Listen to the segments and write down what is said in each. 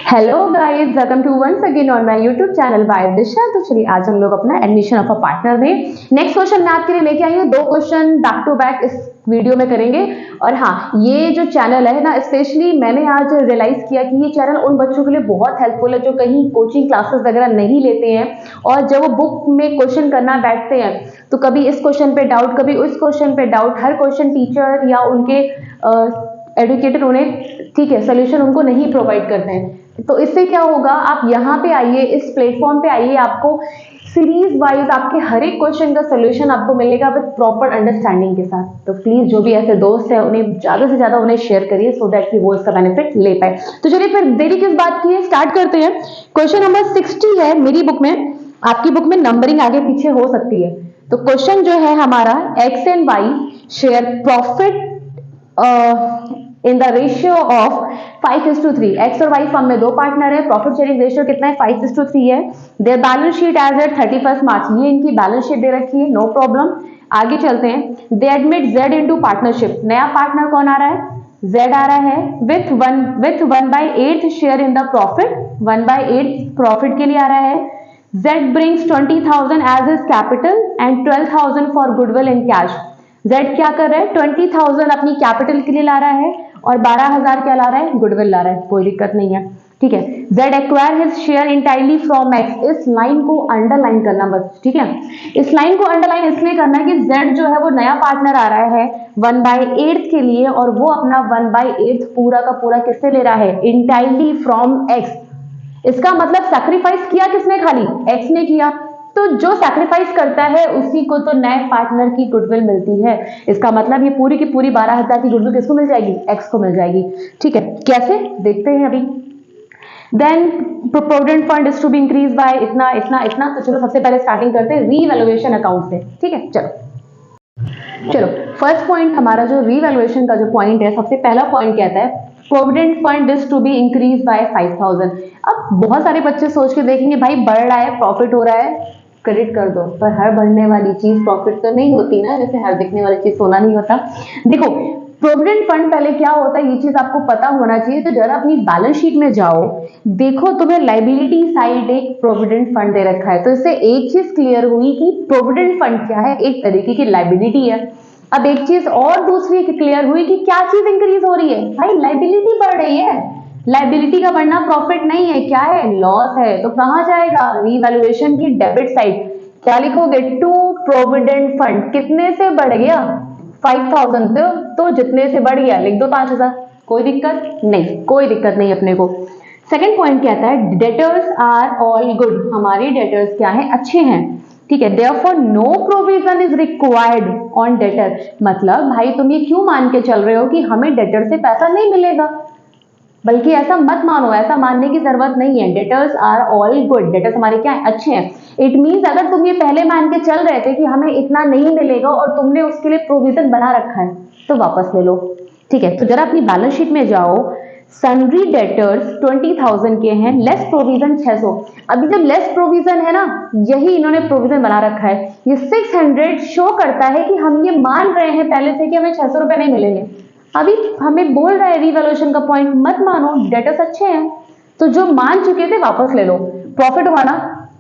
Hello guys, welcome to once again on my YouTube channel by Disha. तो चलिए आज हम लोग अपना एडमिशन ऑफ अ पार्टनर में नेक्स्ट क्वेश्चन मैं आपके लिए लेके आई हूँ। 2 क्वेश्चन बैक टू बैक इस वीडियो में करेंगे। और हाँ, ये जो चैनल है ना, स्पेशली मैंने आज रियलाइज किया कि ये चैनल उन बच्चों के लिए बहुत हेल्पफुल है जो कहीं कोचिंग क्लासेस वगैरह नहीं लेते हैं और जब वो बुक में क्वेश्चन करना बैठते हैं तो कभी इस क्वेश्चन पे डाउट, कभी उस क्वेश्चन पे डाउट, हर क्वेश्चन टीचर या उनके एडुकेटर उन्हें ठीक है सोल्यूशन उनको नहीं प्रोवाइड करते हैं। तो इससे क्या होगा, आप यहाँ पे आइए, इस प्लेटफॉर्म पे आइए, आपको सीरीज वाइज आपके हर एक क्वेश्चन का सोल्यूशन आपको मिलेगा विद प्रॉपर अंडरस्टैंडिंग के साथ। तो प्लीज जो भी ऐसे दोस्त हैं उन्हें ज्यादा से ज्यादा उन्हें शेयर करिए सो दैट कि वो इसका बेनिफिट ले पाए। तो चलिए फिर देरी किस बात की है, स्टार्ट करते हैं। क्वेश्चन नंबर 60 है मेरी बुक में। आपकी बुक में नंबरिंग आगे पीछे हो सकती है। तो क्वेश्चन जो है हमारा, x and y share profit in the ratio of 5:3। X और वाई फर्म में 2 पार्टनर है, प्रॉफिट शेयरिंग रेशियो कितना है, 5:3 है। Their balance sheet as at 31 March, ये इनकी बैलेंस शीट दे रखी है, नो प्रॉब्लम। आगे चलते हैं। They admit Z into partnership, नया पार्टनर कौन आ रहा है, जेड आ रहा है, with 1/8 share in the profit, 1/8 profit के लिए आ रहा है। Z brings 20,000 as his capital and 12,000 for goodwill in cash. Z क्या कर रहा है, 20,000 अपनी कैपिटल के लिए ला रहा है और 12,000 क्या ला रहा है, गुडविल ला रहा है, कोई दिक्कत नहीं है, ठीक है। Z acquire his share entirely from x, इस लाइन को अंडरलाइन करना बस, ठीक है। इस लाइन को अंडरलाइन इसलिए करना है कि जेड जो है वो नया पार्टनर आ रहा है 1/8 के लिए और वो अपना 1/8 पूरा का पूरा किससे ले रहा है, इंटायरली फ्रॉम एक्स। इसका मतलब सैक्रिफाइस किया किसने, खाली एक्स ने किया। तो जो सैक्रिफाइस करता है उसी को तो नए पार्टनर की गुडविल मिलती है। इसका मतलब ये पूरी की पूरी 12,000 की गुडविल किसको मिल जाएगी, एक्स को मिल जाएगी, ठीक है। कैसे देखते हैं अभी। Then provident fund is to be increase by इतना इतना इतना। तो चलो सबसे पहले स्टार्टिंग करते हैं रीवैल्यूएशन अकाउंट से, ठीक है। चलो फर्स्ट पॉइंट हमारा जो रीवैल्यूएशन का जो पॉइंट है, सबसे पहला पॉइंट कहता है provident fund is to be increase by 5,000। अब बहुत सारे बच्चे सोच के देखेंगे भाई बढ़ रहा है, प्रॉफिट हो रहा है, क्रेडिट कर दो। पर हर बढ़ने वाली चीज प्रॉफिट तो नहीं होती ना, जैसे हर दिखने वाली चीज सोना नहीं होता। देखो प्रोविडेंट फंड पहले क्या होता है ये चीज आपको पता होना चाहिए। तो जरा अपनी बैलेंस शीट में जाओ, देखो तुम्हें लाइबिलिटी साइड एक प्रोविडेंट फंड दे रखा है। तो इससे एक चीज क्लियर हुई कि प्रोविडेंट फंड क्या है, एक तरीके की लाइबिलिटी है। अब एक चीज और दूसरी क्लियर हुई कि क्या चीज इंक्रीज हो रही है, भाई लाइबिलिटी बढ़ रही है। लाइबिलिटी का बढ़ना प्रॉफिट नहीं है, क्या है, लॉस है। तो कहां जाएगा, रीवैल्यूएशन की डेबिट साइड। क्या लिखोगे, टू प्रोविडेंट फंड, कितने से बढ़ गया, 5,000 से। तो जितने से बढ़ गया लिख दो 5,000, कोई दिक्कत नहीं, कोई दिक्कत नहीं अपने को। सेकेंड पॉइंट कहता है डेटर्स आर ऑल गुड, हमारे डेटर्स क्या है, अच्छे हैं, ठीक है। Therefore no provision is required on debtor. मतलब भाई तुम ये क्यों मान के चल रहे हो कि हमें डेटर से पैसा नहीं मिलेगा, बल्कि ऐसा मत मानो, ऐसा मानने की जरूरत नहीं है। Debtors are all good, debtors हमारे क्या है, अच्छे हैं। इट मींस अगर तुम ये पहले मान के चल रहे थे कि हमें इतना नहीं मिलेगा और तुमने उसके लिए प्रोविजन बना रखा है तो वापस ले लो, ठीक है। तो जरा अपनी बैलेंस शीट में जाओ, सन्ड्री डेटर्स 20,000 के हैं, लेस प्रोविजन 600। अभी जब लेस प्रोविजन है ना, यही इन्होंने प्रोविजन बना रखा है। ये 600 शो करता है कि हम ये मान रहे हैं पहले से कि हमें 600 रुपए नहीं मिलेंगे। अभी हमें बोल रहा है रीवैल्यूएशन का पॉइंट, मत मानो, डेटर्स अच्छे हैं तो जो मान चुके थे वापस ले लो। प्रॉफिट हुआ ना,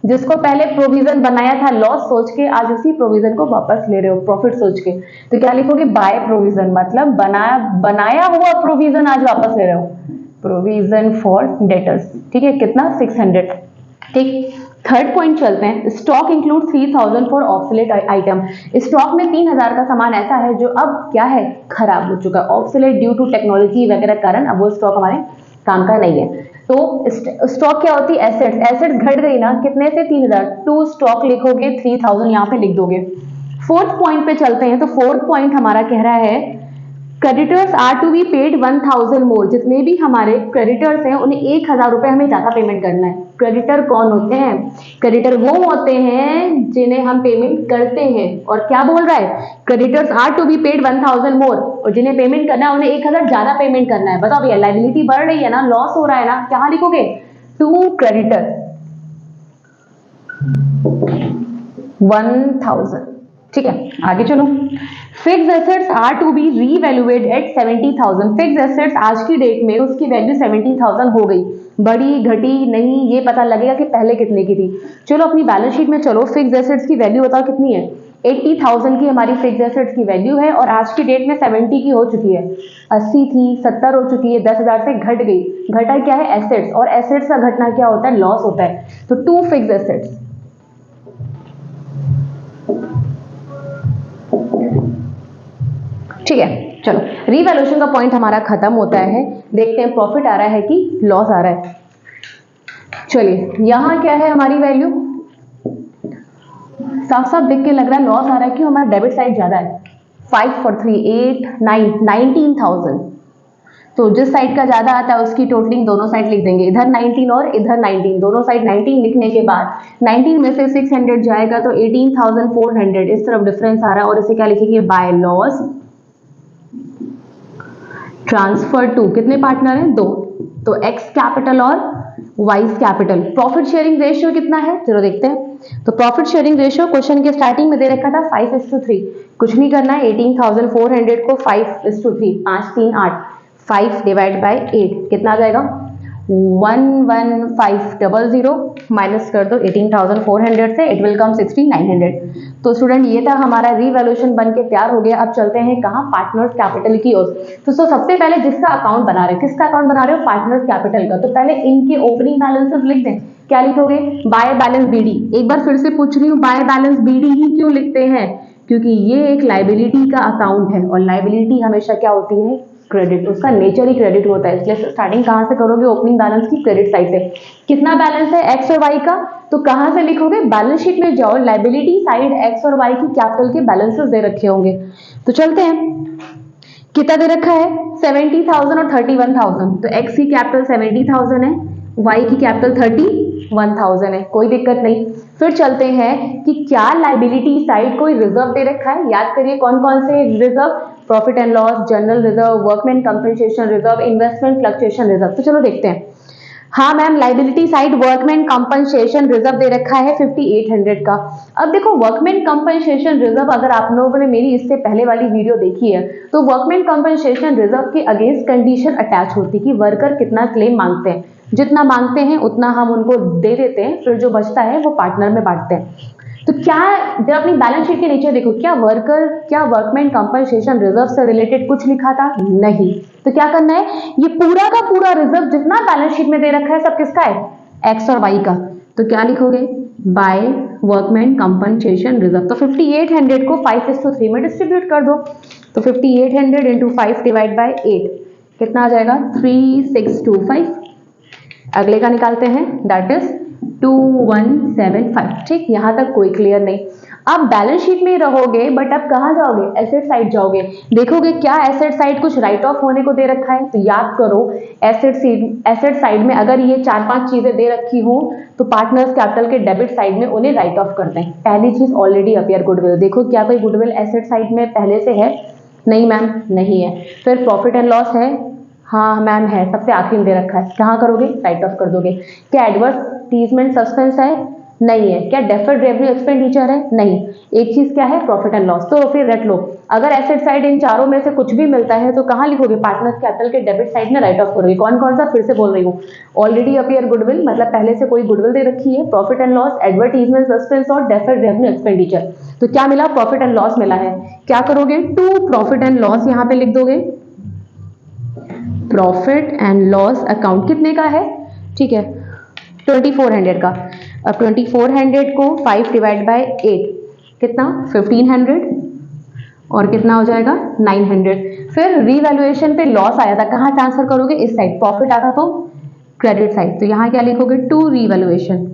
जिसको पहले प्रोविजन बनाया था लॉस सोच के, आज उसी प्रोविजन को वापस ले रहे हो प्रॉफिट सोच के। तो क्या लिखोगे, बाय प्रोविजन, मतलब बनाया हुआ प्रोविजन आज वापस ले रहे हो, प्रोविजन फॉर डेटर्स, ठीक है। कितना, 600, ठीक। थर्ड पॉइंट चलते हैं, stock include 3,000 for obsolete item. Stock में 3,000 का सामान ऐसा है जो अब क्या है, खराब हो चुका है, ऑब्सोलेट ड्यू टू टेक्नोलॉजी वगैरह कारण अब वो स्टॉक हमारे काम का नहीं है। तो स्टॉक क्या होती है, एसेट्स। एसेट्स घट गई ना, कितने से, 3,000, टू स्टॉक लिखोगे 3,000 यहाँ पे लिख दोगे। फोर्थ पॉइंट पे चलते हैं। तो फोर्थ पॉइंट हमारा कह रहा है creditors are to be paid 1,000 more. जितने भी हमारे क्रेडिटर्स हैं उन्हें 1,000 रुपए हमें ज्यादा पेमेंट करना है। क्रेडिटर कौन होते हैं, क्रेडिटर वो होते हैं जिन्हें हम पेमेंट करते हैं। और क्या बोल रहा है, creditors are to be paid 1,000 more, और जिन्हें पेमेंट करना है उन्हें 1,000 ज्यादा पेमेंट करना है। बताओ भैया, लाइबिलिटी बढ़ रही है ना, लॉस हो रहा है ना, क्या लिखोगे, टू क्रेडिटर 1,000, ठीक है। आगे चलो, fix assets are to be revaluate at 70,000। Fix assets आज की डेट में उसकी वैल्यू 70,000 हो गई। बढ़ी घटी नहीं, ये पता लगेगा कि पहले कितने की थी। चलो अपनी बैलेंस शीट में चलो, फिक्स एसेट्स की वैल्यू बताओ कितनी है। 80,000 की हमारी फिक्स एसेट्स की वैल्यू है और आज की डेट में 70 की हो चुकी है। 80 थी, 70 हो चुकी है, 10,000 से घट गई। घटा क्या है? एसेट्स, और एसेट्स का घटना क्या होता है? लॉस होता है। तो 2 फिक्स एसेट्स, ठीक है। चलो रीवैल्यूएशन का पॉइंट हमारा खत्म होता है। देखते हैं प्रॉफिट आ रहा है कि लॉस आ रहा है। चलिए यहां क्या है हमारी वैल्यू, साफ साफ देख के लग रहा है लॉस आ रहा है, क्यों? हमारा डेबिट साइड ज्यादा है। 5 for 3 8 9 19,000। तो जिस साइड का ज्यादा आता है उसकी टोटलिंग दोनों साइड लिख देंगे, इधर 19 और इधर 19, दोनों साइड 19 लिखने के बाद 19 में से 600 जाएगा तो 18,400 इस तरफ डिफरेंस आ रहा है। और इसे क्या लिखेंगे? बाय लॉस ट्रांसफर टू, कितने पार्टनर हैं? 2। तो एक्स कैपिटल और wise capital. Profit sharing ratio कितना है? चलो देखते हैं। तो प्रॉफिट शेयरिंग रेशियो क्वेश्चन के स्टार्टिंग में दे रखा था 5:3। कुछ नहीं करना है, 18,400 को 5:3, 5 3 8, 5 डिवाइड बाई 8 कितना आ जाएगा? 11500 माइनस कर दो 18,400 से, इट विल कम 6,900। तो स्टूडेंट ये था हमारा रीवैल्यूएशन बन के तैयार हो गया। अब चलते हैं कहाँ? पार्टनर्स कैपिटल की ओर। तो सबसे पहले जिसका अकाउंट बना रहे हो, किसका अकाउंट बना रहे हो? पार्टनर्स कैपिटल का। तो पहले इनके ओपनिंग बैलेंसेस लिख दें। क्या लिखोगे? By balance B. एक बार फिर से पूछ रही हूँ, बाय बैलेंस बीडी ही क्यों लिखते हैं? क्योंकि ये एक लाइबिलिटी का अकाउंट है और लाइबिलिटी हमेशा क्या होती है? क्रेडिट। उसका नेचर ही क्रेडिट होता है, इसलिए स्टार्टिंग कहां से करोगे? ओपनिंग बैलेंस की क्रेडिट साइड से। कितना बैलेंस है एक्स और वाई का? तो कहां से लिखोगे? बैलेंस शीट में जाओ, लाइबिलिटी साइड एक्स और वाई की कैपिटल के बैलेंसेस दे रखे होंगे। तो चलते हैं, कितना दे रखा है? 70,000 और 31,000। तो एक्स की कैपिटल 70,000 है, वाई की कैपिटल 31,000 है, कोई दिक्कत नहीं। फिर चलते हैं कि क्या लाइबिलिटी साइड कोई रिजर्व दे रखा है? याद करिए कौन कौन से reserve? Profit and loss, general reserve, workman compensation reserve, investment fluctuation reserve. तो चलो देखते हैं। हाँ ma'am, liability side workman compensation reserve दे रखा है 5800 का। अब देखो वर्कमैन कंपनसेशन रिजर्व, अगर आप लोगों ने मेरी इससे पहले वाली वीडियो देखी है तो वर्कमैन कंपनसेशन रिजर्व के अगेंस्ट कंडीशन अटैच होती है कि वर्कर कितना क्लेम मांगते हैं, जितना मांगते हैं उतना हम उनको दे देते हैं, फिर जो बचता है वो पार्टनर में बांटते हैं। तो क्या जब अपनी बैलेंस शीट के नीचे देखो, क्या वर्कमैन कंपनसेशन रिजर्व से रिलेटेड कुछ लिखा था? नहीं। तो क्या करना है? ये पूरा का पूरा रिजर्व जितना बैलेंस शीट में दे रखा है सब किसका है? एक्स और वाई का। तो क्या लिखोगे? By workman compensation reserve. तो 5800 को 5:3 में डिस्ट्रीब्यूट कर दो। तो 5800 इंटू 5 डिवाइड बाई 8 कितना आ जाएगा? 3625। अगले का निकालते हैं, दैट इज 2175। ठीक, यहां तक कोई क्लियर नहीं। अब बैलेंस शीट में रहोगे बट अब कहां जाओगे? एसेट साइड जाओगे। देखोगे क्या एसेट साइड कुछ राइट ऑफ होने को दे रखा है? तो याद करो एसेट साइड में अगर ये 4-5 चीजें दे रखी हो तो पार्टनर्स कैपिटल के डेबिट साइड में उन्हें राइट ऑफ करते हैं। पहली चीज ऑलरेडी अपीयर गुडविल। देखो क्या कोई गुडविल एसेट साइड में पहले से है? नहीं मैम, नहीं है। फिर प्रॉफिट एंड लॉस है? हाँ मैम है, सबसे आखिरी में दे रखा है। कहाँ करोगे? राइट ऑफ कर दोगे। क्या एडवर्टाइजमेंट सस्पेंस है? नहीं है। क्या डेफर्ड रेवेन्यू एक्सपेंडिचर है? नहीं। एक चीज क्या है? Profit and loss. तो फिर रट लो, अगर एसेट साइड इन चारों में से कुछ भी मिलता है तो कहाँ लिखोगे? पार्टनर्स कैपिटल के डेबिट साइड में राइट ऑफ करोगे। कौन कौन सा? फिर से बोल रही हूँ, ऑलरेडी अपीयर गुडविल मतलब पहले से कोई गुडविल दे रखी है, profit and loss, advertisement suspense और डेफर्ड रेवेन्यू एक्सपेंडिचर। तो क्या मिला? प्रॉफिट एंड लॉस मिला है। क्या करोगे? टू प्रॉफिट एंड लॉस यहाँ पे लिख दोगे। प्रॉफिट एंड लॉस अकाउंट कितने का है? ठीक है, 2400 का। अब 2400 को 5 डिवाइड बाई 8 कितना? 1500 और कितना हो जाएगा? 900। फिर रीवैल्यूएशन पे लॉस आया था, कहाँ ट्रांसफर करोगे? इस साइड। प्रॉफिट आता तो क्रेडिट साइड। तो यहाँ क्या लिखोगे? To revaluation.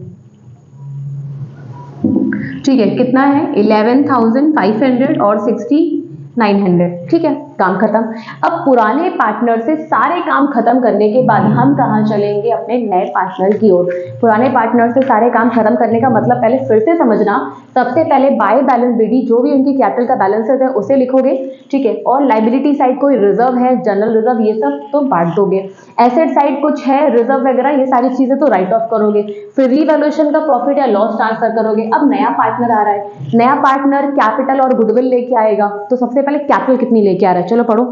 ठीक है, कितना है? 11,500 और 6,900। ठीक है, काम खत्म। अब पुराने पार्टनर से सारे काम खत्म करने के बाद हम कहाँ चलेंगे? अपने नए पार्टनर की ओर। पुराने पार्टनर से सारे काम खत्म करने का मतलब पहले फिर से समझना। सबसे पहले बाय बैलेंस बीडी, जो भी उनकी कैपिटल का बैलेंसेस है उसे लिखोगे। ठीक है, और लाइबिलिटी साइड कोई रिजर्व है, जनरल रिजर्व, ये सब तो बांट दोगे। एसेट साइड कुछ है, रिजर्व वगैरह, ये सारी चीजें तो राइट ऑफ करोगे। फिर रीवैल्यूएशन का प्रॉफिट या लॉस ट्रांसफर करोगे। अब नया पार्टनर आ रहा है, नया पार्टनर कैपिटल और गुडविल लेके आएगा। तो सबसे पहले कैपिटल कितनी लेके आ रहा है? चलो पढ़ो।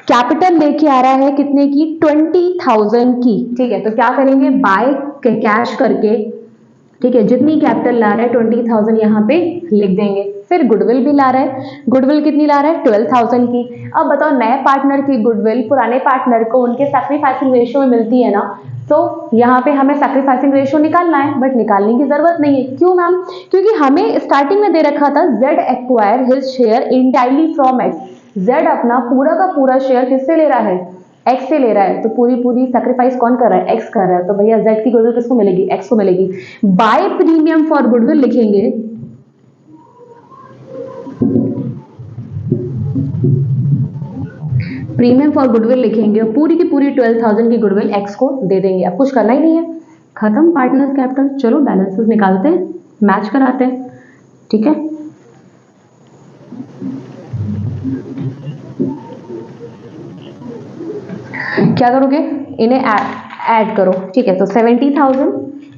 कैपिटल लेके आ रहा है कितने की, 20,000 की। ठीक है, तो क्या करेंगे, बाय कैश करके, ठीक है, जितनी कैपिटल ला रहा है 20,000 यहाँ पे लिख देंगे। फिर गुडविल भी ला रहा है, गुडविल कितनी ला रहा है, 12,000 की। अब बताओ, नए पार्टनर की गुडविल पुराने पार्टनर को उनके सैक्रिफाइसिंग रेशियो में मिलती है ना, तो यहाँ पे हमें सैक्रिफाइसिंग रेशियो निकालना है, बट निकालने की जरूरत नहीं है। क्यों मैम, क्योंकि हमें स्टार्टिंग में दे रखा था Z acquire his share entirely from x. Z अपना पूरा का पूरा शेयर किससे ले रहा है, एक्स से ले रहा है, तो पूरी पूरी सैक्रिफाइस कौन कर रहा है, एक्स कर रहा है, तो भैया जेड की गुडविल किसको मिलेगी, एक्स को मिलेगी। बाय प्रीमियम फॉर गुडविल लिखेंगे, प्रीमियम फॉर गुडविल लिखेंगे और पूरी की पूरी 12,000 की गुडविल एक्स को दे देंगे। अब कुछ करना ही नहीं है, खत्म पार्टनर्स कैपिटल। चलो बैलेंसेस निकालते हैं, मैच कराते हैं, ठीक है। क्या करोगे, इन्हें ऐड करो, ठीक है। तो 70,000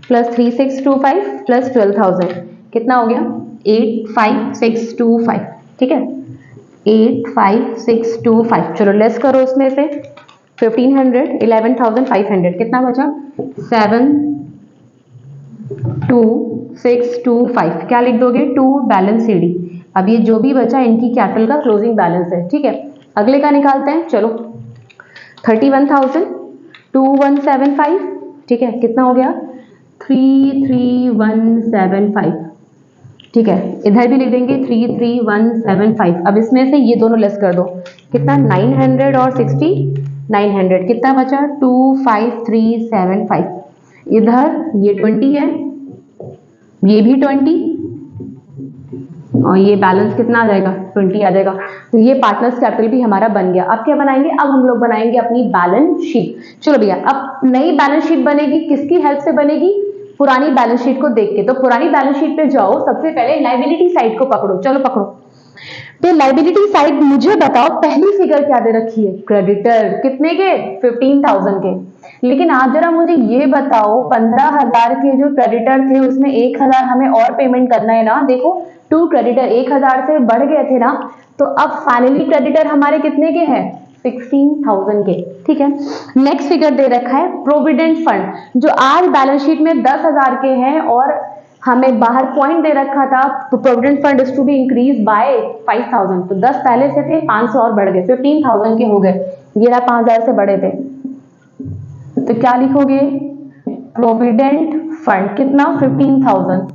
प्लस 3625 प्लस 12,000 कितना हो गया, 85,625, ठीक है, 85,625। चलो लेस करो उसमें से 1500, 11,500 कितना बचा, 72625। क्या लिख दोगे, 2 बैलेंस सीडी। अब ये जो भी बचा इनकी कैपिटल का क्लोजिंग बैलेंस है, ठीक है। अगले का निकालते हैं, चलो 31,2175, ठीक है, कितना हो गया, 33,175, ठीक है। इधर भी लिख देंगे 33,175। अब इसमें से ये दोनों लेस कर दो, कितना, 900 और 60, 900 कितना बचा, 25,375। इधर ये 20 है, ये भी 20, और ये बैलेंस कितना आ जाएगा, 20 आ जाएगा। तो ये पार्टनर्स कैपिटल भी हमारा बन गया। अब क्या बनाएंगे, अब हम लोग बनाएंगे अपनी बैलेंस शीट। चलो भैया, अब नई बैलेंस शीट बनेगी, किसकी हेल्प से बनेगी, पुरानी बैलेंस शीट को देख के। तो पुरानी बैलेंस शीट पे जाओ, सबसे पहले लायबिलिटी साइड को पकड़ो, चलो पकड़ो। तो लायबिलिटी साइड मुझे बताओ, पहली फिगर क्या दे रखी है, क्रेडिटर कितने के, 15,000 के। लेकिन आप जरा मुझे ये बताओ, 15,000 के जो क्रेडिटर थे उसमें 1,000 हमें और पेमेंट करना है ना। देखो 2 क्रेडिटर 1,000 से बढ़ गए थे ना, तो अब फाइनली क्रेडिटर हमारे कितने के हैं, 16,000 के, ठीक है। नेक्स्ट फिगर दे रखा है प्रोविडेंट फंड, जो आज बैलेंस शीट में 10,000 के हैं और हमें बाहर पॉइंट दे रखा था, तो provident fund is to be increase by 5,000। तो 10 पहले से थे, 500 और बढ़ गए, 15,000 के हो गए। ये रहा 5,000 से बढ़े थे, तो क्या लिखोगे, प्रोविडेंट फंड कितना, 15,000।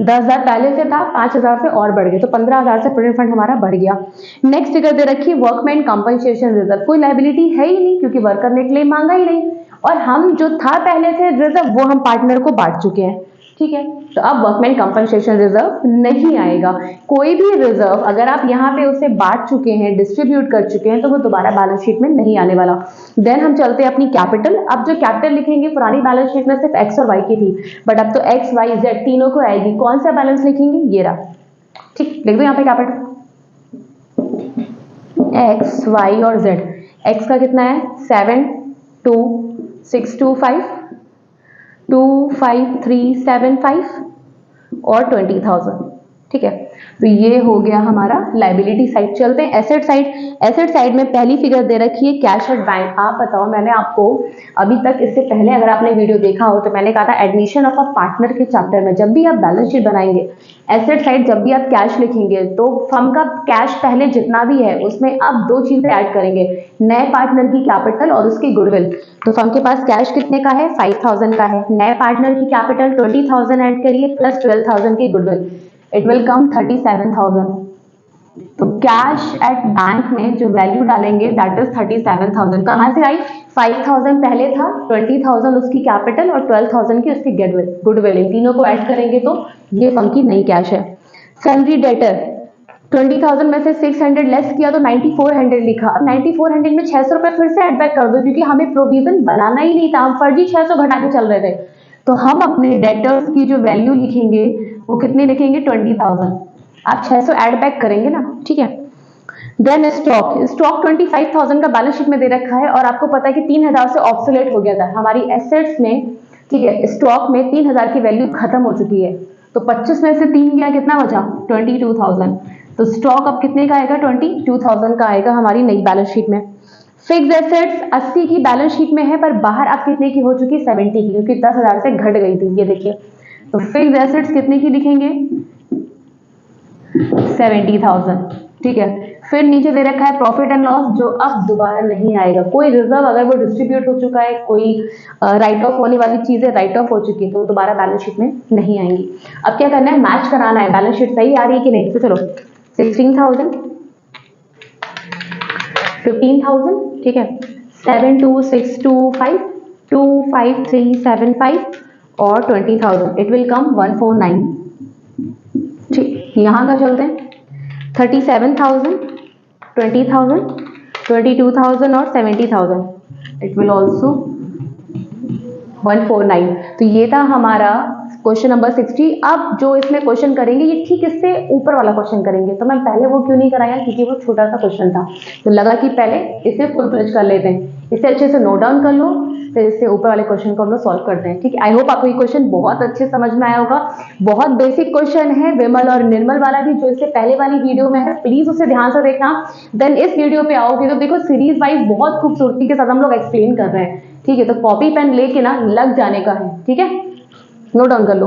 10,000 पहले से था, 5,000 से और बढ़ गए, तो 15,000 से प्रोविडेंट फंड हमारा बढ़ गया। नेक्स्ट फिगर दे रखी है वर्कमैन कंपनसेशन रिजर्व, कोई लायबिलिटी है ही नहीं क्योंकि वर्कर ने क्लेम मांगा ही नहीं, और हम जो था पहले से रिजर्व वो हम पार्टनर को बांट चुके हैं, ठीक है। तो अब वर्कमैन कंपनसेशन रिजर्व नहीं आएगा। कोई भी रिजर्व अगर आप यहाँ पे उसे बांट चुके हैं, डिस्ट्रीब्यूट कर चुके हैं, तो वो दोबारा बैलेंस शीट में नहीं आने वाला। देन हम चलते हैं अपनी कैपिटल। अब जो कैपिटल लिखेंगे, पुरानी बैलेंस शीट में सिर्फ एक्स और वाई की थी, बट अब तो एक्स वाई जेड तीनों को आएगी। कौन सा बैलेंस लिखेंगे, ये रहा, ठीक, लिख दो यहाँ पे कैपिटल, एक्स वाई और जेड। एक्स का कितना है, 72625, 25,375 और 20,000, ठीक है। तो ये हो गया हमारा लायबिलिटी साइड। चलते हैं एसेट साइड। एसेट साइड में पहली फिगर दे रखी है कैश एट बैंक। आप बताओ, मैंने आपको अभी तक, इससे पहले अगर आपने वीडियो देखा हो तो मैंने कहा था एडमिशन ऑफ अ पार्टनर के चैप्टर में जब भी आप बैलेंस शीट बनाएंगे, एसेट साइड जब भी आप कैश लिखेंगे, तो फर्म का कैश पहले जितना भी है उसमें आप 2 चीजें ऐड करेंगे, नए पार्टनर की कैपिटल और उसकी गुडविल। तो फर्म के पास कैश कितने का है, 5,000 का है, नए पार्टनर की कैपिटल 20,000 ऐड करिए प्लस 12,000 की गुडविल, इट विल कम 37,000। तो कैश एट बैंक में जो वैल्यू डालेंगे दैट इज 37,000। कहां से आई, 5,000 पहले था, 20,000 उसकी कैपिटल और 12,000 की उसकी गुडविल, इन तीनों को ऐड करेंगे तो ये फर्म की नई कैश है। सैलरी डेटर 20,000 में से 600 लेस किया तो 9,400 लिखा। अब 9,400 में 600 रुपए फिर से ऐड बैक कर दो, क्योंकि हमें प्रोविजन बनाना ही नहीं था, हम फर्जी 600 घटा के चल रहे थे। तो हम अपने डेटर्स की जो वैल्यू लिखेंगे वो कितने लिखेंगे, 20,000। आप 600 ऐड बैक करेंगे ना, ठीक है। देन स्टॉक 25,000 का बैलेंस शीट में दे रखा है, और आपको पता है कि 3,000 से ऑब्सोलेट हो गया था हमारी एसेट्स में, ठीक है। स्टॉक में 3,000 की वैल्यू खत्म हो चुकी है, तो 25 में से 3 गया, कितना बचा, 22,000। तो स्टॉक अब कितने का आएगा, 22,000 का आएगा हमारी नई बैलेंस शीट में। फिक्स एसेट्स 80 की बैलेंस शीट में है, पर बाहर आप कितने की हो चुकी? 70 की, क्योंकि 10,000 से घट गई थी। ये देखिए, तो फिक्स एसेट्स कितने की लिखेंगे? 70,000। ठीक है, फिर नीचे दे रखा है प्रॉफिट एंड लॉस, जो अब दोबारा नहीं आएगा। कोई रिजर्व अगर वो डिस्ट्रीब्यूट हो चुका है, कोई राइट ऑफ होने वाली चीजें राइट ऑफ हो चुकी है, तो दोबारा बैलेंस शीट में नहीं आएंगी। अब क्या करना है? मैच कराना है, बैलेंस शीट सही आ रही है कि नहीं। तो चलो 16,000, 15,000, ठीक है, 72625, 25375 और 20,000, इट विल कम 149। ठीक, यहां का चलते हैं। 37,000, 20,000, 22,000 और 70,000, इट विल ऑल्सो 149। तो ये था हमारा क्वेश्चन नंबर 60। अब जो इसमें क्वेश्चन करेंगे ये ठीक इससे ऊपर वाला क्वेश्चन करेंगे। तो मैं पहले वो क्यों नहीं कराया? क्योंकि वो छोटा सा क्वेश्चन था, तो लगा कि पहले इसे फुल फ्लेज कर लेते हैं। इसे अच्छे से नोट डाउन कर लो, फिर इससे ऊपर वाले क्वेश्चन को हम लोग सॉल्व करते हैं। ठीक है, आई होप आपको ये क्वेश्चन बहुत अच्छे समझ में आया होगा। बहुत बेसिक क्वेश्चन है, विमल और निर्मल वाला भी, जो इससे पहले वाली वीडियो में है, प्लीज उसे ध्यान से देखना। देन इस वीडियो पे आओगे तो देखो सीरीज वाइज बहुत खूबसूरती के साथ हम लोग एक्सप्लेन कर रहे हैं। ठीक है, तो कॉपी पेन लेके ना लग जाने का है। ठीक है, नोट डाउन कर लो।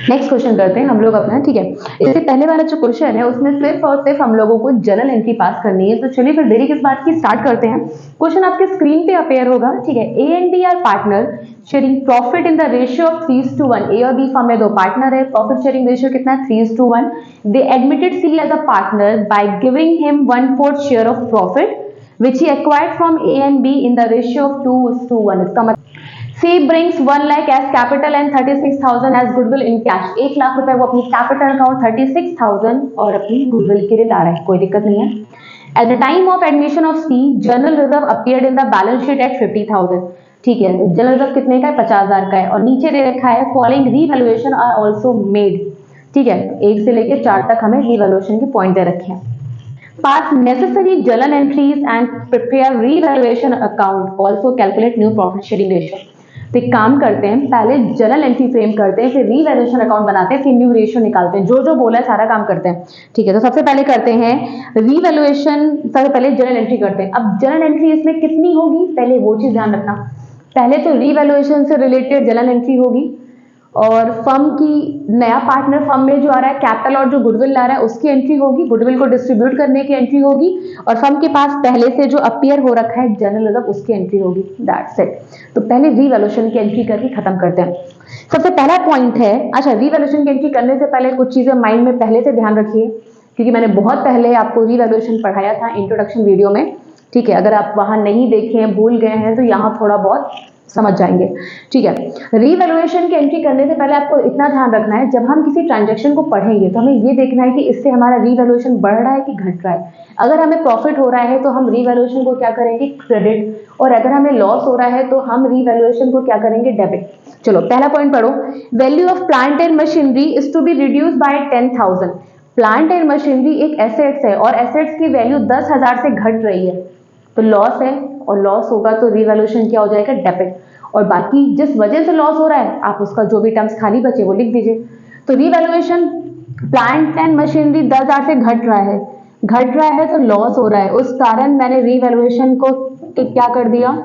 नेक्स्ट क्वेश्चन करते हैं हम लोग अपना। ठीक है, इससे पहले वाला जो क्वेश्चन है उसमें सिर्फ और सिर्फ हम लोगों को जर्नल एंट्री पास करनी है। तो चलिए फिर देरी किस बात की, स्टार्ट करते हैं। क्वेश्चन आपके स्क्रीन पे अपेयर होगा। ठीक है, A and B are partner sharing profit in the ratio of 3:1। A और बी फर्म में दो पार्टनर है, प्रॉफिट शेयरिंग रेशियो कितना है? 3:1। They admitted C as a partner by giving him 1/4 share of profit which he acquired from A and B in the ratio of 2:1। इसका मतलब C brings 1 lakh as capital and 36,000 as goodwill in cash। 1 lakh रुपए वो अपनी capital का और 36,000 और अपनी goodwill के लिए ला रहा है, कोई दिक्कत नहीं है। At the time of admission of C, general reserve appeared in the balance sheet at 50,000। ठीक है, जनरल रिजर्व कितने का है? 50,000 का है, और नीचे दे रखा है following revaluation are also made. ठीक है, 1 से लेकर 4 तक हमें रीवैल्यूएशन के पॉइंट दे रखे हैं। Pass necessary journal entries and prepare revaluation account, also calculate new profit sharing ratio। तो एक काम करते हैं, पहले जर्नल एंट्री फ्रेम करते हैं, फिर रीवैल्यूएशन अकाउंट बनाते हैं, फिर न्यू रेशियो निकालते हैं। जो जो बोला है सारा काम करते हैं। ठीक है, तो सबसे पहले करते हैं रीवैल्यूएशन। सबसे पहले जर्नल एंट्री करते हैं। अब जर्नल एंट्री इसमें कितनी होगी, पहले वो चीज ध्यान रखना। पहले तो रीवैल्यूएशन से रिलेटेड जर्नल एंट्री होगी, और फर्म की नया पार्टनर फर्म में जो आ रहा है कैपिटल और जो गुडविल ला रहा है उसकी एंट्री होगी, गुडविल को डिस्ट्रीब्यूट करने की एंट्री होगी, और फर्म के पास पहले से जो अपीयर हो रखा है जनरल रिजर्व उसकी एंट्री होगी। That's it. तो पहले रीवैल्यूएशन की एंट्री करके खत्म करते हैं। सबसे पहला पॉइंट है, अच्छा रीवैल्यूएशन की एंट्री करने से पहले कुछ चीजें माइंड में पहले से ध्यान रखिए, क्योंकि मैंने बहुत पहले आपको रीवैल्यूएशन पढ़ाया था इंट्रोडक्शन वीडियो में। ठीक है, अगर आप वहां नहीं देखे हैं, भूल गए हैं, तो यहाँ थोड़ा बहुत समझ जाएंगे। ठीक है, रीवैल्यूएशन की एंट्री करने से पहले आपको इतना ध्यान रखना है, जब हम किसी ट्रांजैक्शन को पढ़ेंगे तो हमें ये देखना है कि इससे हमारा रीवैल्यूएशन बढ़ रहा है कि घट रहा है। अगर हमें प्रॉफिट हो रहा है तो हम रीवैल्यूएशन को क्या करेंगे? क्रेडिट, और अगर हमें लॉस हो रहा है तो हम रीवैल्यूएशन को क्या करेंगे? डेबिट। चलो पहला पॉइंट पढ़ो। Value of plant and machinery is to be reduce by 10,000। Plant and machinery एक एसेट्स है, और एसेट्स की वैल्यू 10,000 से घट रही है, तो लॉस है, और लॉस होगा तो रीवैल्यूएशन क्या हो जाएगा? डेबिट। और बाकी जिस वजह से लॉस हो रहा है आप उसका जो भी टर्म्स खाली बचे वो लिख दीजिए। तो रीवैल्यूएशन प्लांट एंड मशीनरी 10,000 से घट रहा है तो लॉस हो रहा है, उस कारण मैंने रीवैल्यूएशन को क्या कर दिया?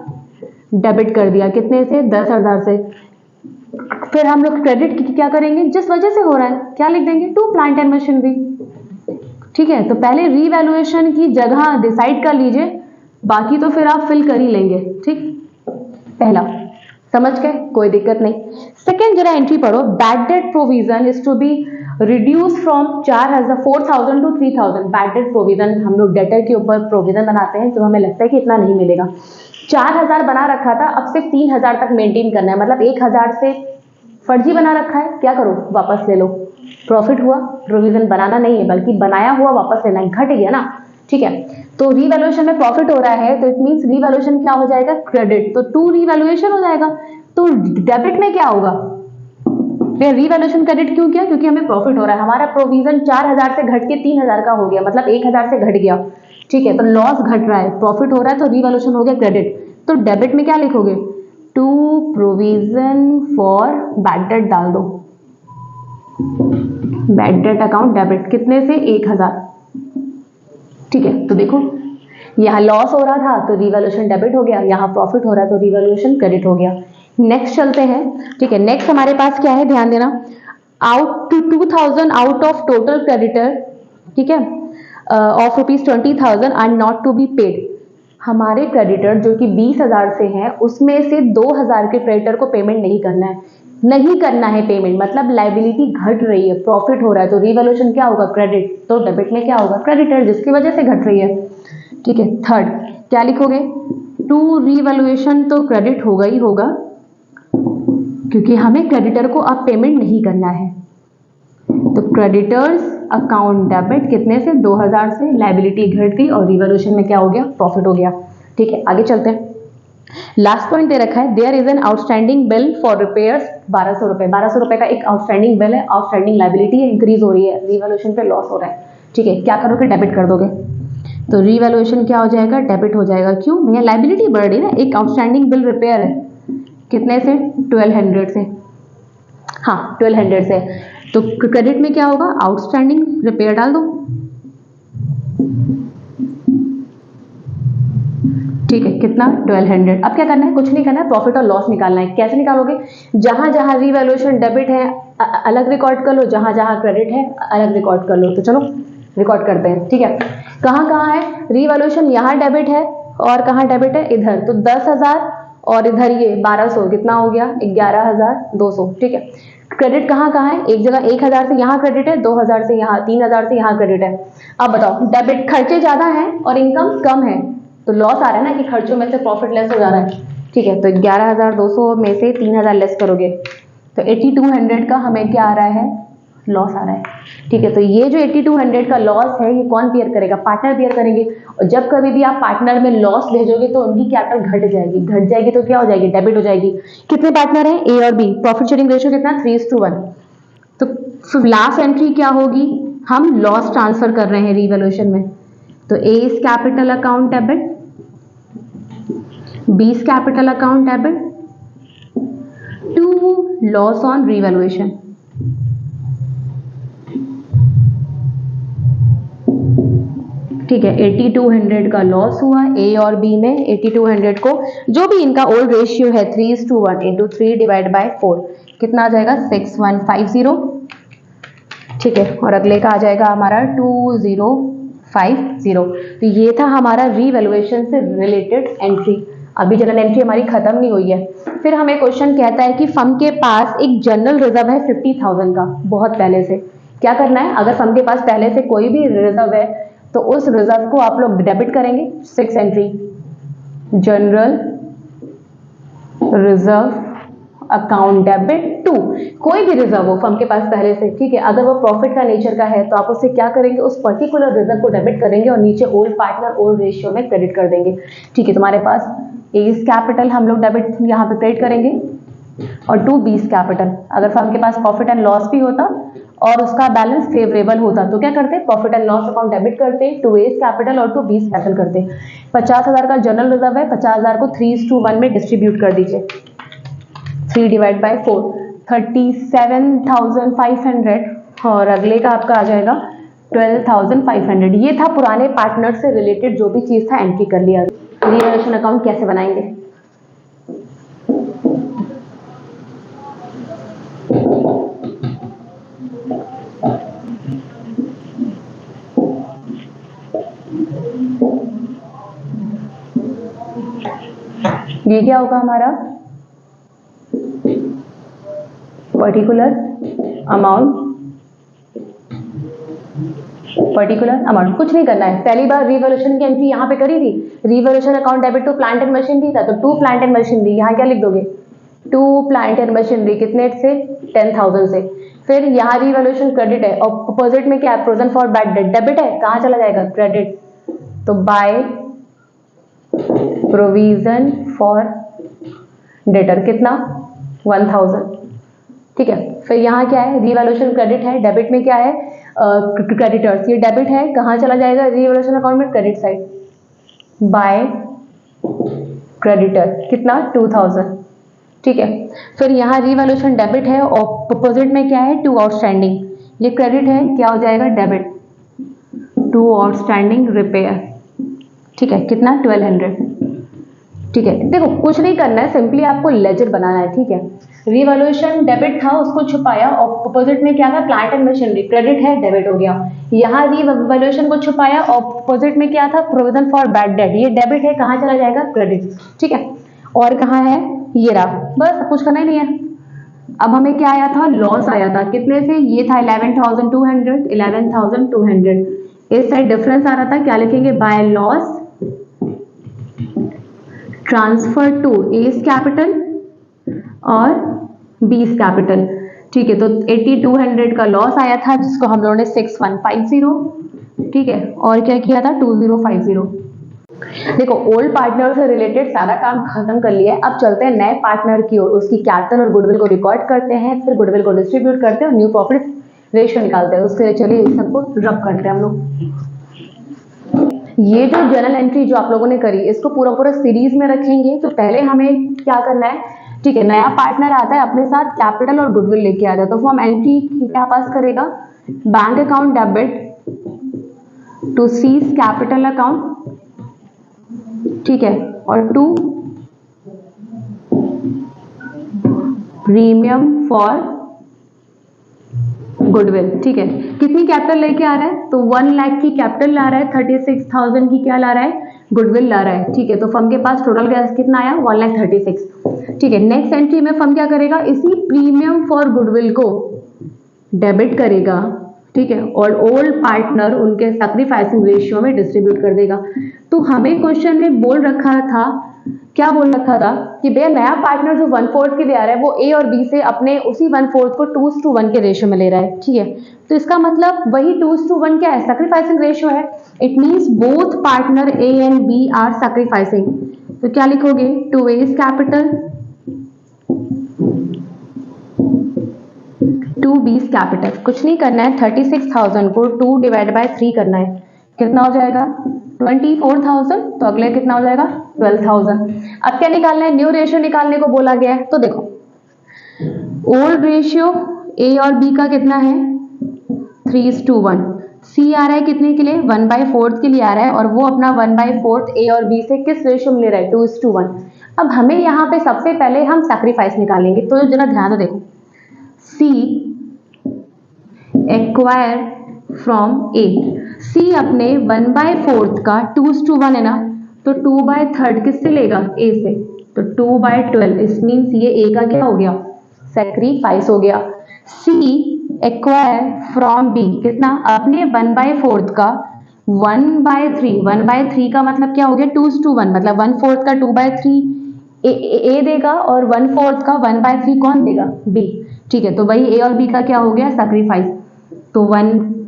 डेबिट कर दिया। कितने से? 10,000 से। फिर हम लोग क्रेडिट की क्या करेंगे? जिस वजह से हो रहा है क्या लिख देंगे? To plant and machinery. ठीक है, तो पहले रीवैल्यूएशन की जगह डिसाइड कर लीजिए, बाकी तो फिर आप फिल कर ही लेंगे। ठीक, पहला समझ गए, कोई दिक्कत नहीं। सेकेंड जरा एंट्री पढ़ो। Bad debt provision is to be reduce from 4,000 to 3,000। Bad debt provision, हम लोग डेटर के ऊपर प्रोविजन बनाते हैं जब हमें लगता है कि इतना नहीं मिलेगा। 4,000 बना रखा था, अब से 3,000 तक मेंटेन करना है, मतलब 1,000 से फर्जी बना रखा है, क्या करो? वापस ले लो। प्रॉफिट हुआ, प्रोविजन बनाना नहीं है बल्कि बनाया हुआ वापस लेना है, घट गया ना। ठीक है, तो रीवैल्यूएशन में प्रॉफिट हो रहा है तो इट मींस रीवैल्यूएशन क्या हो जाएगा? क्रेडिट। तो टू रीवैल्यूएशन हो जाएगा, तो डेबिट में क्या होगा? रीवैल्यूएशन क्रेडिट क्यों किया? क्योंकि हमें प्रॉफिट हो रहा है, हमारा प्रोविजन 4,000 से घट के 3,000 का हो गया, मतलब 1,000 से घट गया। ठीक है, तो लॉस घट रहा है, प्रॉफिट हो रहा है, तो रीवैल्यूएशन हो गया क्रेडिट। तो डेबिट में क्या लिखोगे? To provision for bad debt डाल दो, बैड डेट अकाउंट डेबिट। कितने से? 1,000। ठीक है, तो देखो यहाँ लॉस हो रहा था तो रिवैल्यूएशन डेबिट हो गया, यहाँ प्रॉफिट हो रहा है तो रिवैल्यूएशन क्रेडिट हो गया। नेक्स्ट चलते हैं। ठीक है, नेक्स्ट हमारे पास क्या है, ध्यान देना, out to 2000 out of total creditor, ठीक है, of ₹20,000 are not to be paid. हमारे क्रेडिटर जो कि 20,000 से हैं उसमें से 2,000 के क्रेडिटर को पेमेंट नहीं करना है, नहीं करना है पेमेंट, मतलब लाइबिलिटी घट रही है, प्रॉफिट हो रहा है तो रिवैल्यूएशन क्या होगा, क्रेडिट, तो डेबिट में क्या होगा, क्रेडिटर, जिसकी वजह से घट रही है। ठीक है, थर्ड क्या लिखोगे, टू रिवैल्यूएशन तो क्रेडिट होगा ही होगा क्योंकि हमें क्रेडिटर को अब पेमेंट नहीं करना है, तो क्रेडिटर्स अकाउंट डेबिट कितने से, 2,000 से, लाइबिलिटी घट गई और रिवैल्यूएशन में क्या हो गया, प्रॉफिट हो गया। ठीक है, आगे चलते हैं। लास्ट पॉइंट दे रखा है, there is an outstanding bill for repairs 1200 रुपए, 1200 रुपए का एक आउटस्टैंडिंग बिल है, आउटस्टैंडिंग लाइबिलिटी है, इंक्रीज हो रही है, रिवैल्यूएशन पे लॉस हो रहा है। ठीक है, क्या करोगे, डेबिट कर दोगे, तो रिवैल्यूएशन क्या हो जाएगा, डेबिट हो जाएगा। क्यों भैया, लाइबिलिटी बढ़ रही है ना, एक आउटस्टैंडिंग बिल रिपेयर है, कितने से, 1200 से, हाँ 1200 से, तो क्रेडिट में क्या होगा, आउटस्टैंडिंग रिपेयर डाल दो। ठीक है, कितना, 1200। अब क्या करना है, कुछ नहीं करना है, प्रॉफिट और लॉस निकालना है। कैसे निकालोगे, जहां जहां रिवैल्यूएशन डेबिट है अलग रिकॉर्ड कर लो, जहां जहां क्रेडिट है अलग रिकॉर्ड कर लो। तो चलो रिकॉर्ड करते हैं। ठीक है, कहाँ कहाँ है रिवैल्यूएशन, यहाँ डेबिट है और कहाँ डेबिट है, इधर, तो 10,000 और इधर ये 1200, कितना हो गया, 11,200। ठीक है, क्रेडिट कहाँ कहाँ है, एक जगह 1,000 से यहाँ क्रेडिट है, 2,000 से यहाँ, 3,000 से यहाँ क्रेडिट है। अब बताओ, डेबिट खर्चे ज्यादा है और इनकम कम है, तो लॉस आ रहा है ना कि खर्चों में से प्रॉफिट लेस हो जा रहा है। ठीक है, तो 11,200 में से 3,000 लेस करोगे तो 8,200 का हमें क्या आ रहा है, लॉस आ रहा है। ठीक है, तो ये जो 8,200 का लॉस है ये कौन बियर करेगा, पार्टनर बियर करेंगे। और जब कभी भी आप पार्टनर में लॉस भेजोगे तो उनकी कैपिटल घट जाएगी, घट जाएगी तो क्या हो जाएगी, डेबिट हो जाएगी। कितने पार्टनर हैं, ए और बी, प्रॉफिट शेयरिंग रेशियो कितना, 3:1। तो लास्ट एंट्री क्या होगी, हम लॉस ट्रांसफर कर रहे हैं रिवैल्यूएशन में, तो A is capital account debit, B is capital account debit to loss on revaluation. ठीक है, 8,200 का लॉस हुआ ए और बी में, 8,200 को जो भी इनका ओल्ड रेशियो है 3:1 इंटू 3 डिवाइड बाय 4, कितना आ जाएगा, 6,150। ठीक है, और अगले का आ जाएगा हमारा 2,050। तो ये था हमारा रिवैल्यूएशन से रिलेटेड एंट्री। अभी जनरल एंट्री हमारी खत्म नहीं हुई है। फिर हमें क्वेश्चन कहता है कि फर्म के पास एक जनरल रिजर्व है 50,000 का, बहुत पहले से। क्या करना है, अगर फर्म के पास पहले से कोई भी रिजर्व है तो उस रिजर्व को आप लोग डेबिट करेंगे। 6 entry, general reserve account debit to, कोई भी रिजर्व हो फर्म के पास पहले से, ठीक है, अगर वो प्रॉफिट का नेचर का है तो आप उससे क्या करेंगे, उस पर्टिकुलर रिजर्व को डेबिट करेंगे और नीचे ओल्ड पार्टनर ओल्ड रेशियो में क्रेडिट कर देंगे। ठीक है, तुम्हारे पास एज कैपिटल हम लोग डेबिट यहाँ पे क्रेडिट करेंगे और टू बीस कैपिटल। अगर फर्म के पास प्रॉफिट एंड लॉस भी होता और उसका बैलेंस फेवरेबल होता तो क्या करते, profit and loss account debit करते, टू एज कैपिटल और टू बीस कैपिटल करते। 50,000 का जनरल रिजर्व है, 50,000 को 3:1 में डिस्ट्रीब्यूट कर दीजिए, 3 डिवाइड बाई 4, 37,500 और अगले का आपका आ जाएगा 12,500। ये था पुराने पार्टनर से रिलेटेड जो भी चीज़ था एंट्री कर लिया। रिवैल्यूएशन अकाउंट कैसे बनाएंगे, ये क्या होगा हमारा पर्टिकुलर अमाउंट, कुछ नहीं करना है। पहली बार रिवैल्यूएशन की एंट्री यहाँ पे करी थी, revaluation account debit to plant and machinery था, तो टू प्लांट एंड मशीनरी, यहाँ क्या लिख दोगे, टू प्लांट एंड मशीनरी, कितने से, 10,000 से। फिर यहाँ रिवैल्यूएशन क्रेडिट है और अपोजिट में क्या है, provision for bad date, debit है, कहाँ चला जाएगा, क्रेडिट, तो बाय प्रोविजन फॉर डेटर, कितना, 1,000। ठीक है, फिर यहाँ क्या है, रिवैल्यूएशन क्रेडिट है, डेबिट में क्या है, क्रेडिटर्स, ये डेबिट है, कहाँ चला जाएगा रिवैल्यूएशन अकाउंट में, क्रेडिट साइड, बाय क्रेडिटर, कितना, 2,000। ठीक है, फिर यहाँ रिवैल्यूएशन डेबिट है और अपोजिट में क्या है, टू आउटस्टैंडिंग, ये क्रेडिट है, क्या हो जाएगा, डेबिट, टू आउटस्टैंडिंग रिपेयर, ठीक है, कितना 1200, ठीक है। देखो कुछ नहीं करना है, सिंपली आपको लेजर बनाना है, ठीक है। रिवॉल्यूशन डेबिट था, उसको छुपाया, ऑपोजिट में क्या था, प्लांट एंड मशीनरी, क्रेडिट है, डेबिट हो गया। यहाँ रिवॉल्यूशन को छुपाया, ऑपोजिट में क्या था, प्रोविजन फॉर बैड डेट, ये डेबिट है, कहाँ चला जाएगा, क्रेडिट, ठीक है। और कहाँ है, ये रहा, बस कुछ करना ही नहीं है। अब हमें क्या आया था, लॉस आया था, कितने से, ये था 11,200, 11,200, इस साइड डिफरेंस आ रहा था, क्या लिखेंगे, by loss transfer to A's capital और बीस कैपिटल, ठीक है। तो 8200 का लॉस आया था, जिसको हम लोगों ने 6150, ठीक है, और क्या किया था 2050। देखो ओल्ड पार्टनर से रिलेटेड सारा काम खत्म कर लिया है, अब चलते हैं नए पार्टनर की ओर, उसकी कैपिटल और गुडविल को रिकॉर्ड करते हैं, फिर गुडविल को डिस्ट्रीब्यूट करते हैं और न्यू प्रॉफिट रेशियो निकालते हैं। उसके लिए चलिए इस सबको रब करते हैं हम लोग। ये जो जर्नल एंट्री जो आप लोगों ने करी, इसको पूरा पूरा सीरीज में रखेंगे। तो पहले हमें क्या करना है, ठीक है, नया पार्टनर आता है, अपने साथ कैपिटल और गुडविल लेके आता है, तो फॉर्म एंट्री क्या पास करेगा, bank account debit to C's capital account, ठीक है, और टू प्रीमियम फॉर गुडविल, ठीक है। कितनी कैपिटल लेके आ रहा है, तो 1 लाख की कैपिटल ला रहा है, 36,000 की क्या ला रहा है, गुडविल ला रहा है, ठीक है। तो फर्म के पास टोटल कितना आया, 1,36,000, ठीक है। नेक्स्ट एंट्री में फर्म क्या करेगा, इसी प्रीमियम फॉर गुडविल को डेबिट करेगा, ठीक है, और ओल्ड पार्टनर उनके सैक्रिफाइसिंग रेशियो में डिस्ट्रीब्यूट कर देगा। तो हमें क्वेश्चन में बोल रखा था, क्या बोल रखा था कि भैया नया पार्टनर जो 1/4 के लिए आ रहा है वो ए और बी से अपने उसी 1/4 को 2:1 के रेशियो में ले रहा है, ठीक है। तो इसका मतलब वही 2:1 क्या है, सैक्रिफाइसिंग रेशियो है। It means both partner A and B are sacrificing. तो क्या लिखोगे, to A's capital to B's capital, कुछ नहीं करना है, 36,000 को 2 डिवाइड बाय 3 करना है, कितना हो जाएगा 24,000, तो अगले कितना हो जाएगा 12,000। अब क्या निकालना है, न्यू रेशियो निकालने को बोला गया है। तो देखो ओल्ड रेशियो ए और बी का कितना है 3:1, सी आ रहा है कितने के लिए 1/4 के लिए आ रहा है, और वो अपना 1/4 ए और बी से किस रेशियो में ले रहा है 2:1। अब हमें यहाँ पे सबसे पहले हम सैक्रिफाइस निकालेंगे, तो जरा ध्यान से देखो, सी एक्वायर फ्रॉम ए, सी अपने 1/4 का 2:1 है ना, तो 2/3 किससे लेगा, ए से, तो 2/12, इस मीन्स ये ए का क्या हो गया, सैक्रिफाइस हो गया। सी एक्वायर फ्रॉम बी, कितना, अपने 1/4 का 1/3, 1/3 का मतलब क्या हो गया 2:1, मतलब 1/4 का 2/3 ए देगा, और 1/4 का 1/3 कौन देगा, बी, ठीक है। तो वही ए और बी का क्या हो गया सैक्रिफाइस, तो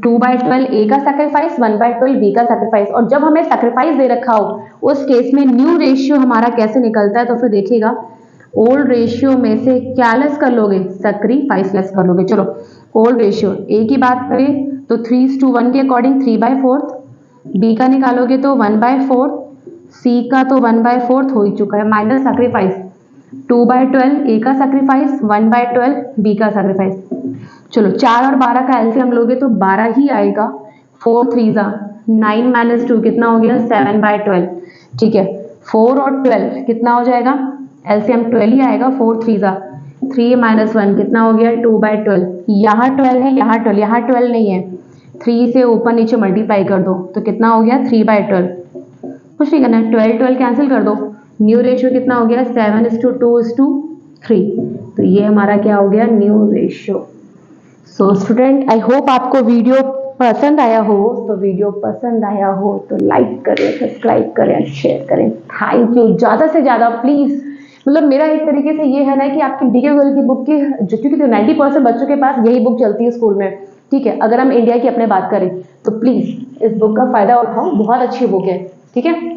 2/12 ए का सैक्रिफाइस, 1/12 बी का सैक्रिफाइस। और जब हमें सैक्रिफाइस दे रखा हो उस केस में न्यू रेशियो हमारा कैसे निकलता है, तो फिर देखिएगा ओल्ड रेशियो में से क्या लेस कर लोगे, सैक्रिफाइस लेस कर लोगे। चलो ओल्ड रेशियो ए की बात करें तो 3:1 के अकॉर्डिंग 3/4, बी का निकालोगे तो 1/4, सी का तो 1/4 हो ही चुका है, माइनस सैक्रिफाइस 2/12 ए का सैक्रिफाइस, 1/12 बी का सैक्रिफाइस। चलो 4 और 12 का एलसीएम लोगे तो 12 ही आएगा, 4 3 9 - 2 कितना हो गया 7/12, ठीक है। 4 और 12 कितना हो जाएगा, एलसीएम 12 ही आएगा, 4 3 3 - 1 कितना हो गया 2/12, यहाँ 12 है, यहाँ 12, यहाँ 12 नहीं है, 3 से ऊपर नीचे मल्टीप्लाई कर दो तो कितना हो गया 3/12, कुछ नहीं करना है, 12 12 कैंसिल कर दो, न्यू रेशियो कितना हो गया 7:2:3, तो ये हमारा क्या हो गया new ratio. So student I hope आपको वीडियो पसंद आया हो, तो वीडियो पसंद आया हो तो लाइक करें, सब्सक्राइब करें, शेयर करें। थैंक यू, ज़्यादा से ज़्यादा प्लीज़, मतलब मेरा एक तरीके से ये है ना कि आपकी डीके गर्ल की बुक की क्योंकि 90% बच्चों के पास यही बुक चलती है स्कूल में, ठीक है। अगर हम इंडिया की अपने बात करें तो प्लीज़ इस बुक का फ़ायदा उठाओ, बहुत अच्छी बुक है, ठीक है।